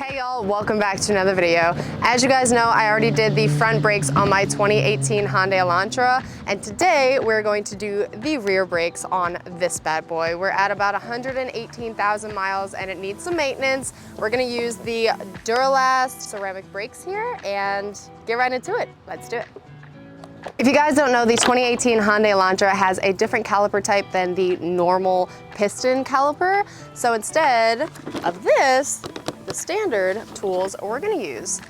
Hey y'all, welcome back to another video. As you guys know, I already did the front brakes on my 2018 Hyundai Elantra, and today we're going to do the rear brakes on this bad boy. We're at about 118,000 miles and it needs some maintenance. We're gonna use the Duralast ceramic brakes here and get right into it. Let's do it. If you guys don't know, the 2018 Hyundai Elantra has a different caliper type than the normal piston caliper. So instead of this, the standard tools, we're gonna use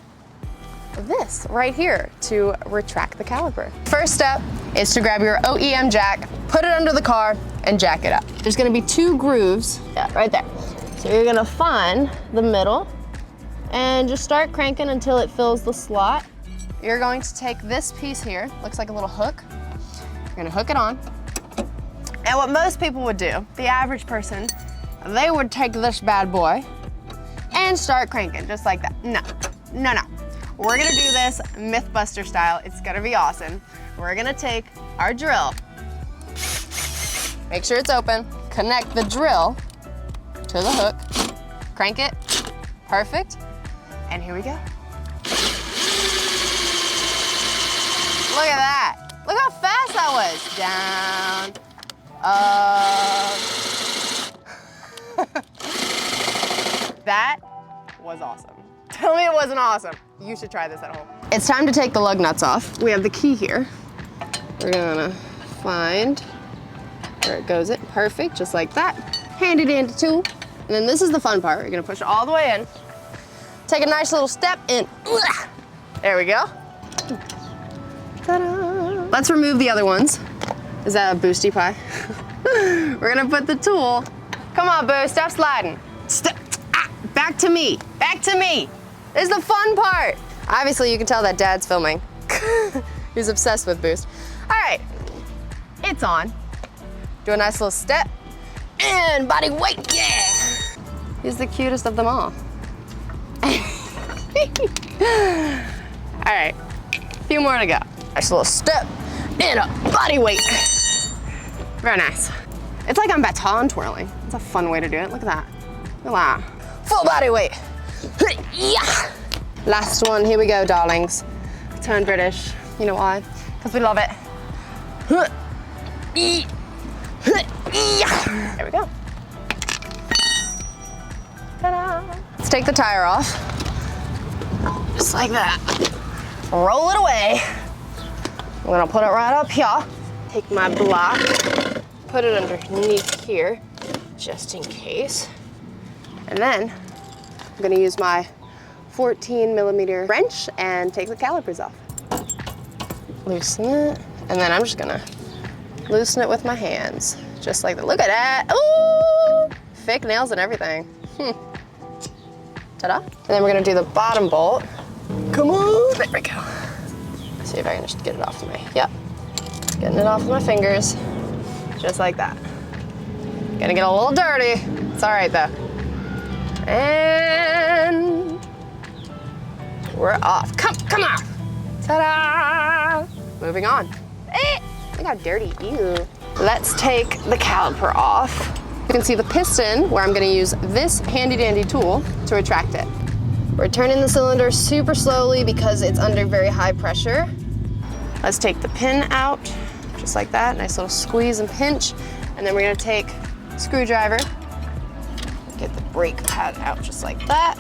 this right here to retract the caliper. First step is to grab your OEM jack, put it under the car, and jack it up. There's gonna be two grooves, right there. So you're gonna find the middle and just start cranking until it fills the slot. You're going to take this piece here, looks like a little hook. You're gonna hook it on. And what most people would do, the average person, they would take this bad boy and start cranking just like that. No. We're gonna do this Mythbuster style. It's gonna be awesome. We're gonna take our drill, make sure it's open, connect the drill to the hook, crank it, perfect, and here we go. Look at that. Look how fast that was. Down, up. That was awesome. Tell me it wasn't awesome. You should try this at home. It's time to take the lug nuts off. We have the key here. We're gonna find where it goes in. Perfect, just like that. Handy dandy tool. And then this is the fun part. You're gonna push it all the way in. Take a nice little step in. There we go. Ta-da. Let's remove the other ones. Is that a boosty pie? We're gonna put the tool. Come on, Boo, stop sliding. Back to me, back to me. This is the fun part. Obviously, you can tell that Dad's filming. He's obsessed with boost. All right, it's on. Do a nice little step and body weight, yeah. He's the cutest of them all. All right, a few more to go. Nice little step and a body weight. Very nice. It's like I'm baton twirling. It's a fun way to do it. Look at that. Look at that. Full body weight. Yeah. Last one, here we go, darlings. Turn British. You know why? Because we love it. There we go. Ta-da. Let's take the tire off. Just like that. Roll it away. I'm gonna put it right up here. Take my block, put it underneath here, just in case. And then I'm gonna use my 14mm wrench and take the calipers off. Loosen it, and then I'm just gonna loosen it with my hands, just like that. Look at that, ooh! Fake nails and everything. Ta-da. And then we're gonna do the bottom bolt. Come on, there we go. Let's see if I can just get it off of me. Yep, getting it off with my fingers, just like that. Gonna get a little dirty. It's all right though. And we're off. Come on. Ta-da! Moving on. Look how dirty, ew. Let's take the caliper off. You can see the piston where I'm gonna use this handy dandy tool to retract it. We're turning the cylinder super slowly because it's under very high pressure. Let's take the pin out, just like that. Nice little squeeze and pinch. And then we're gonna take a screwdriver, get the brake pad out just like that.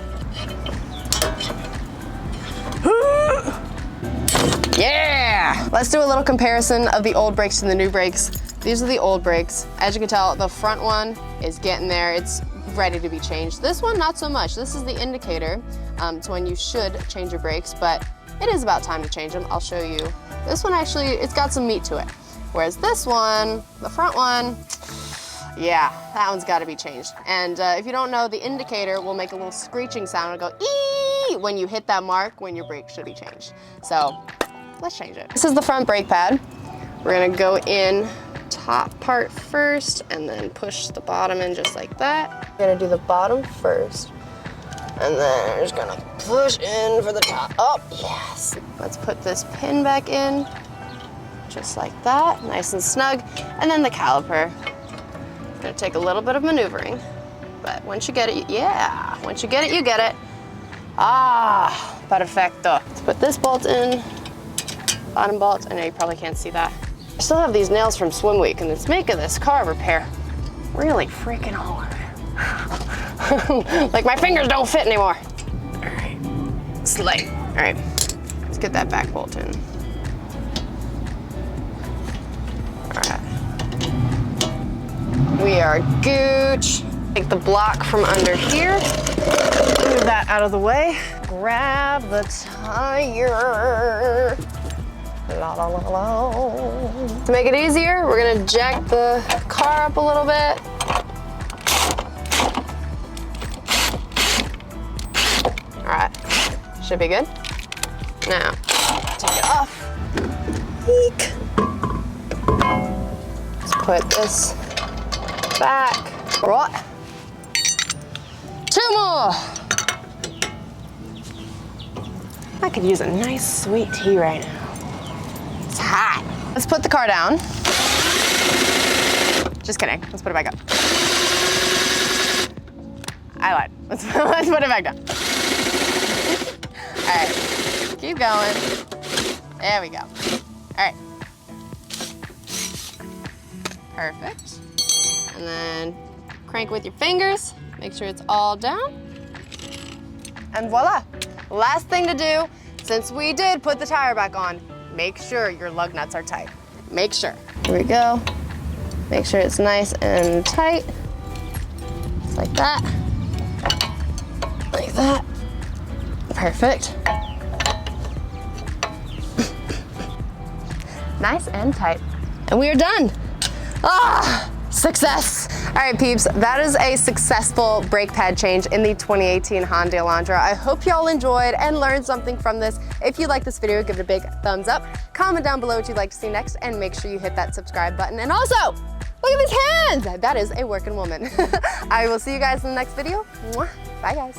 Yeah! Let's do a little comparison of the old brakes to the new brakes. These are the old brakes. As you can tell, the front one is getting there. It's ready to be changed. This one, not so much. This is the indicator to when you should change your brakes, but it is about time to change them. I'll show you. This one actually, it's got some meat to it. Whereas this one, the front one, yeah, that one's got to be changed. And if you don't know, the indicator will make a little screeching sound and go ee when you hit that mark when your brake should be changed. So let's change it. This is the front brake pad. We're gonna go in top part first and then push the bottom in just like that. We're gonna do the bottom first and then we're just gonna push in for the top. Oh, yes. Let's put this pin back in just like that, nice and snug. And then the caliper. It's gonna take a little bit of maneuvering, but once you get it, yeah, once you get it, you get it. Ah, perfecto. Let's put this bolt in, bottom bolt. I know you probably can't see that. I still have these nails from swim week, and it's making this car repair really freaking hard. Like my fingers don't fit anymore. All right, slide. All right, let's get that back bolt in. All right. We are gooch. Take the block from under here. Move that out of the way. Grab the tire. La, la, la, la. To make it easier, we're gonna jack the car up a little bit. All right, should be good. Now, take it off. Eek. Let's put this back. Right. 2 more. I could use a nice sweet tea right now. It's hot. Let's put the car down. Just kidding. Let's put it back up. I lied. Let's put it back down. All right. Keep going. There we go. All right. Perfect. And then crank with your fingers. Make sure it's all down. And voila. Last thing to do, since we did put the tire back on, make sure your lug nuts are tight. Make sure. Here we go. Make sure it's nice and tight. Just like that. Like that. Perfect. Nice and tight. And we are done. Ah, success. All right, peeps, that is a successful brake pad change in the 2018 Hyundai Elantra. I hope y'all enjoyed and learned something from this. If you like this video, give it a big thumbs up. Comment down below what you'd like to see next, and make sure you hit that subscribe button. And also, look at these hands. That is a working woman. I will see you guys in the next video. Mwah. Bye, guys.